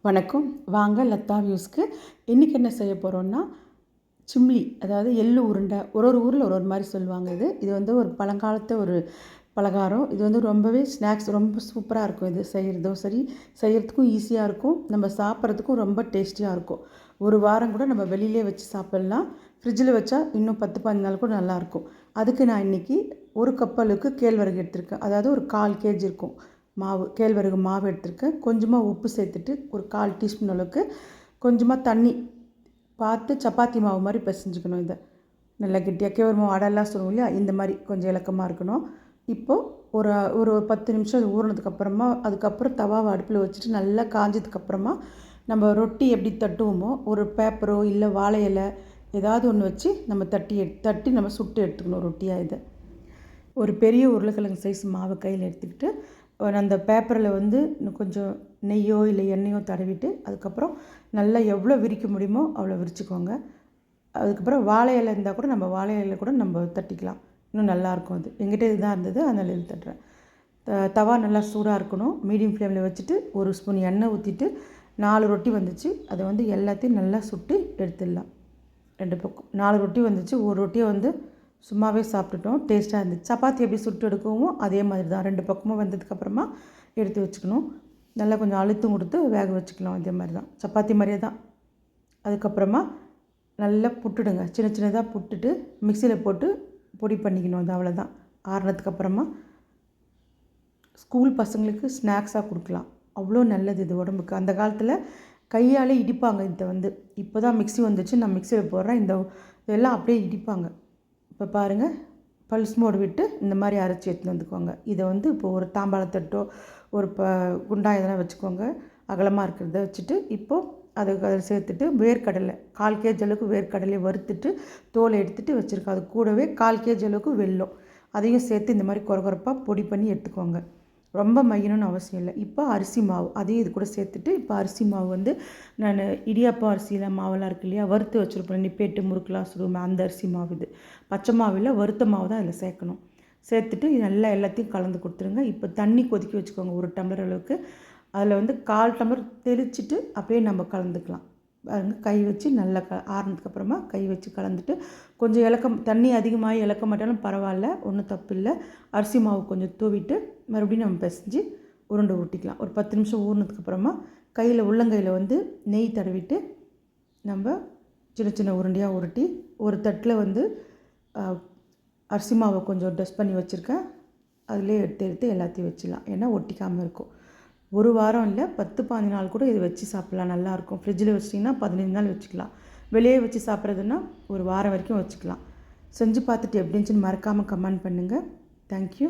வணக்கம். வாங்க லதா வியூஸ்க்கு. இன்றைக்கி என்ன செய்ய போகிறோன்னா, சிம்லி, அதாவது எள்ளு உருண்டை. ஒரு ஊரில் ஒரு மாதிரி சொல்லுவாங்க. இது வந்து ஒரு பழங்காலத்து ஒரு பலகாரம். இது வந்து ரொம்பவே ஸ்நாக்ஸ் ரொம்ப சூப்பராக இருக்கும். இது செய்கிறதும் சரி, செய்கிறதுக்கும் ஈஸியாக இருக்கும், நம்ம சாப்பிட்றதுக்கும் ரொம்ப டேஸ்டியாக இருக்கும். ஒரு வாரம் கூட நம்ம வெளியிலே வச்சு சாப்பிட்லாம். ஃப்ரிட்ஜில் வச்சா இன்னும் 10-15 நாள் கூட நல்லாயிருக்கும். அதுக்கு நான் இன்றைக்கி ஒரு கப் அளவுக்கு கேழ்வரகு எடுத்திருக்கேன். அதாவது ஒரு 1/4 கேஜி இருக்கும் மாவு. கேழ்வரகு மாவு எடுத்திருக்கேன். கொஞ்சமாக உப்பு சேர்த்துட்டு ஒரு 1/4 டீஸ்பூன் அளவுக்கு கொஞ்சமாக தண்ணி பார்த்து சப்பாத்தி மாவு மாதிரி பிசைஞ்சுக்கணும். இதை நல்லா கெட்டியாக கேழ்வரகு மாவு அடெல்லாம் சொல்லுவோம் இல்லையா, இந்த மாதிரி கொஞ்சம் இலக்கமாக இருக்கணும். இப்போது ஒரு ஒரு 10 நிமிஷம் அது ஊறினதுக்கப்புறமா அதுக்கப்புறம் தவாவை அடுப்பில் வச்சுட்டு நல்லா காஞ்சதுக்கப்புறமா நம்ம ரொட்டி எப்படி தட்டுவோமோ ஒரு பேப்பரோ இல்லை வாழை இலை ஏதாவது ஒன்று வச்சு நம்ம தட்டி நம்ம சுட்டு எடுத்துக்கணும் ரொட்டியாக. இதை ஒரு பெரிய உருளைக்கிழங்கு சைஸ் மாவு கையில் எடுத்துக்கிட்டு அந்த பேப்பரில் வந்து கொஞ்சம் நெய்யோ இல்லை எண்ணெயோ தடவிட்டு அதுக்கப்புறம் நல்லா எவ்வளோ விரிக்க முடியுமோ அவ்வளோ விரிச்சுக்கோங்க. அதுக்கப்புறம் வாழை இலை இருந்தால் கூட நம்ம வாழை இலை கூட நம்ம தட்டிக்கலாம், இன்னும் நல்லாயிருக்கும். அது எங்கிட்ட இதுதான் இருந்தது, அதனால் இது தட்டுறேன். தவா நல்லா சூடாக இருக்கணும். மீடியம் ஃப்ளேமில் வச்சுட்டு ஒரு ஸ்பூன் எண்ணெய் ஊற்றிட்டு 4 ரொட்டி வந்துச்சு. அதை வந்து எல்லாத்தையும் நல்லா சுட்டு எடுத்துடலாம். 2 பக்கம் 4 ரொட்டி வந்துச்சு. ஒரு ரொட்டியை வந்து சும்மாவே சாப்பிட்டுட்டோம், டேஸ்ட்டாக இருந்துச்சு. சப்பாத்தி எப்படி சுட்டு எடுக்கவோ அதே மாதிரி தான். 2 பக்கமும் வந்ததுக்கப்புறமா எடுத்து வச்சுக்கணும். நல்லா கொஞ்சம் அழுத்தம் கொடுத்து வேக வச்சுக்கலாம். இதே மாதிரி தான், சப்பாத்தி மாதிரியே தான். அதுக்கப்புறமா நல்லா புட்டுடுங்க, சின்ன சின்னதாக புட்டுட்டு மிக்சியில் போட்டு பொடி பண்ணிக்கணும். அது அவ்வளோதான். ஆறுனதுக்கப்புறமா ஸ்கூல் பசங்களுக்கு ஸ்நாக்ஸாக கொடுக்கலாம். அவ்வளோ நல்லது இது உடம்புக்கு. அந்த காலத்தில் கையாலே இடிப்பாங்க. இதை வந்து இப்போ தான் மிக்ஸி வந்துச்சு, நான் மிக்சியில் போடுறேன். இதெல்லாம் அப்படியே இடிப்பாங்க. இப்போ பாருங்கள், பல்ஸ் மோடு விட்டு இந்த மாதிரி அரைச்சி எடுத்துன்னு வந்துக்கோங்க. இதை வந்து இப்போது ஒரு தாம்பாளத்தட்டோ ஒரு குண்டா எதனா வச்சுக்கோங்க, அகலமாக இருக்கிறத வச்சுட்டு இப்போது அதை சேர்த்துட்டு வேர்க்கடலை 1/4 கேஜி அளவுக்கு வேர்க்கடலையை வறுத்துட்டு தோலை எடுத்துகிட்டு வச்சுருக்கோம். அது கூடவே 1/4 கேஜி அளவுக்கு வெல்லம் அதையும் சேர்த்து இந்த மாதிரி கொரகொரப்பாக பொடி பண்ணி எடுத்துக்கோங்க. ரொம்ப மையணும்னு அவசியம் இல்லை. இப்போ அரிசி மாவு அதையும் இது கூட சேர்த்துட்டு, இப்போ அரிசி மாவு வந்து நான் இடியாப்பம் அரிசியில் மாவெல்லாம் இருக்கு இல்லையா, வறுத்து வச்சுருப்பேன், நிப்பேட்டு முறுக்கெலாம் சுடுவேன், அந்த அரிசி மாவு. இது பச்சை மாவில் வறுத்த மாவு தான் இதில் சேர்க்கணும். சேர்த்துட்டு நல்லா எல்லாத்தையும் கலந்து கொடுத்துருங்க. இப்போ தண்ணி கொதிக்க வச்சுக்கோங்க, 1 டம்ளர் அளவுக்கு. அதில் வந்து 1/4 டம்ளர் தெளிச்சிட்டு அப்படியே நம்ம கலந்துக்கலாம். பாருங்கள், கை வச்சு நல்லா ஆறுனதுக்கப்புறமா கை வச்சு கலந்துட்டு கொஞ்சம் இலக்கம் தண்ணி அதிகமாக இலக்க மாட்டாலும் பரவாயில்ல, ஒன்றும் தப்பு இல்லை. அரிசி மாவு கொஞ்சம் தூவிட்டு மறுபடியும் நம்ம பிசைஞ்சு உருண்டை உருட்டிக்கலாம். ஒரு 10 நிமிஷம் ஊறினதுக்கப்புறமா உள்ளங்கையில் வந்து நெய் தடவிட்டு நம்ம சின்ன சின்ன உருண்டையாக உருட்டி ஒரு தட்டில் வந்து அரிசி மாவை கொஞ்சம் டஸ்ட் பண்ணி வச்சுருக்கேன், அதிலே எடுத்து எல்லாத்தையும் வச்சிடலாம். ஏன்னா ஒட்டிக்காமல் இருக்கும். ஒரு வாரம் இல்லை, 10-15 நாள் கூட இது வச்சு சாப்பிட்லாம், நல்லாயிருக்கும். ஃப்ரிட்ஜில் வச்சிட்டிங்கன்னா 15 நாள் வச்சுக்கலாம். வெளியே வச்சு சாப்பிட்றதுன்னா ஒரு வாரம் வரைக்கும் வச்சுக்கலாம். செஞ்சு பார்த்துட்டு எப்படி இருந்துச்சுன்னு மறக்காமல் கமெண்ட் பண்ணுங்கள். தேங்க்யூ.